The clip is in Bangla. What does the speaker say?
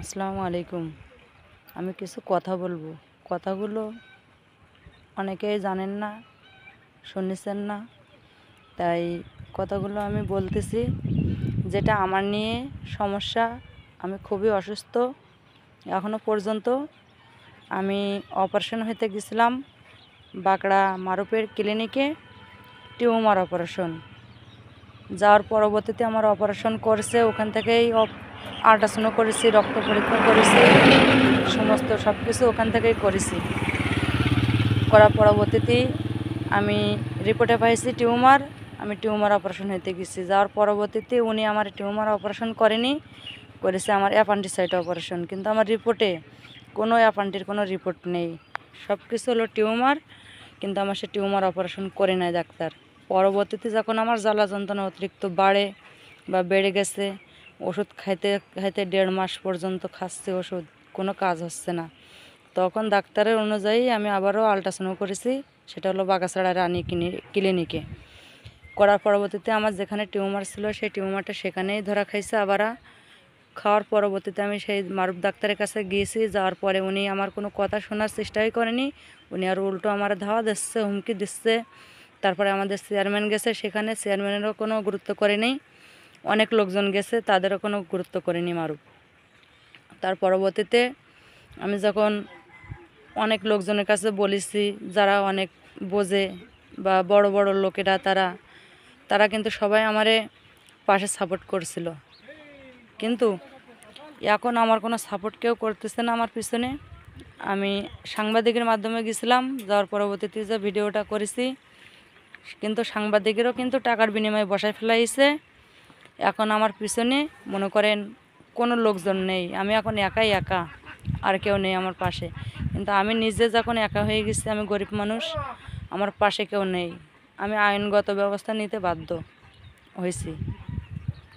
আসসালামু আলাইকুম। আমি কিছু কথা বলবো। কথাগুলো অনেকেই জানেন না, শুনেছেন না, তাই কথাগুলো আমি বলতেছি। যেটা আমার নিয়ে সমস্যা, আমি খুবই অসুস্থ। এখনো পর্যন্ত আমি অপারেশন হতে গেছিলাম বাঁকড়া মারুপের ক্লিনিকে, টিউমার অপারেশন। যাওয়ার পরবর্তীতে আমার অপারেশন করছে, ওখান থেকেই আল্ট্রাসাউন্ড করেছি, রক্ত পরীক্ষা করেছি, সমস্ত সব কিছু ওখান থেকেই করেছি। করার পরবর্তীতে আমি রিপোর্টে পাইছি টিউমার। আমি টিউমার অপারেশন হতে গেছি। যাওয়ার পরবর্তীতে উনি আমার টিউমার অপারেশন করেনি, করেছে আমার অ্যাপেন্ডিসাইট অপারেশন। কিন্তু আমার রিপোর্টে কোনো অ্যাপেন্ডির কোনো রিপোর্ট নেই, সব কিছু হলো টিউমার। কিন্তু আমার সে টিউমার অপারেশন করে নেয় ডাক্তার। পরবর্তীতে যখন আমার জ্বালা যন্ত্রণা অতিরিক্ত বাড়ে বা বেড়ে গেছে, ওষুধ খাইতে খাইতে 1.5 মাস পর্যন্ত খাচ্ছে ওষুধ, কোনো কাজ হচ্ছে না। তখন ডাক্তারের অনুযায়ী আমি আবারও আল্ট্রাসাউন্ড করেছি, সেটা হলো বাগাছড়া রানী ক্লিনিকে। করার পরবর্তীতে আমার যেখানে টিউমার ছিল সেই টিউমারটা সেখানেই ধরা খাইছে। আবার খাওয়ার পরবর্তীতে আমি সেই মারুফ ডাক্তারের কাছে গিয়েছি। যাওয়ার পরে উনি আমার কোনো কথা শোনার চেষ্টাই করেনি। উনি আর উল্টো আমার ধাওয়া দিচ্ছে, হুমকি দিচ্ছে। তারপরে আমাদের চেয়ারম্যান গেছে, সেখানে চেয়ারম্যানেরও কোনো গুরুত্ব করেনি। অনেক লোকজন গেছে, তাদেরও কোনো গুরুত্ব করেনি মারুফ। তার পরবর্তীতে আমি যখন অনেক লোকজনের কাছে বলেছি, যারা অনেক বোঝে বা বড় বড় লোকেরা, তারা কিন্তু সবাই আমারে পাশে সাপোর্ট করছিল। কিন্তু এখন আমার কোনো সাপোর্ট কেউ করতেছে না আমার পিছনে। আমি সাংবাদিকের মাধ্যমে গেছিলাম, যাওয়ার পরবর্তীতে যে ভিডিওটা করেছি, কিন্তু সাংবাদিকেরও কিন্তু টাকার বিনিময়ে বসায় ফেলাইছে। এখন আমার পিছনে মনে করেন কোনো লোকজন নেই, আমি এখন একাই একা, আর কেউ নেই আমার পাশে। কিন্তু আমি নিজে যখন একা হয়ে গেছি, আমি গরিব মানুষ, আমার পাশে কেউ নেই, আমি আইনগত ব্যবস্থা নিতে বাধ্য হয়েছি।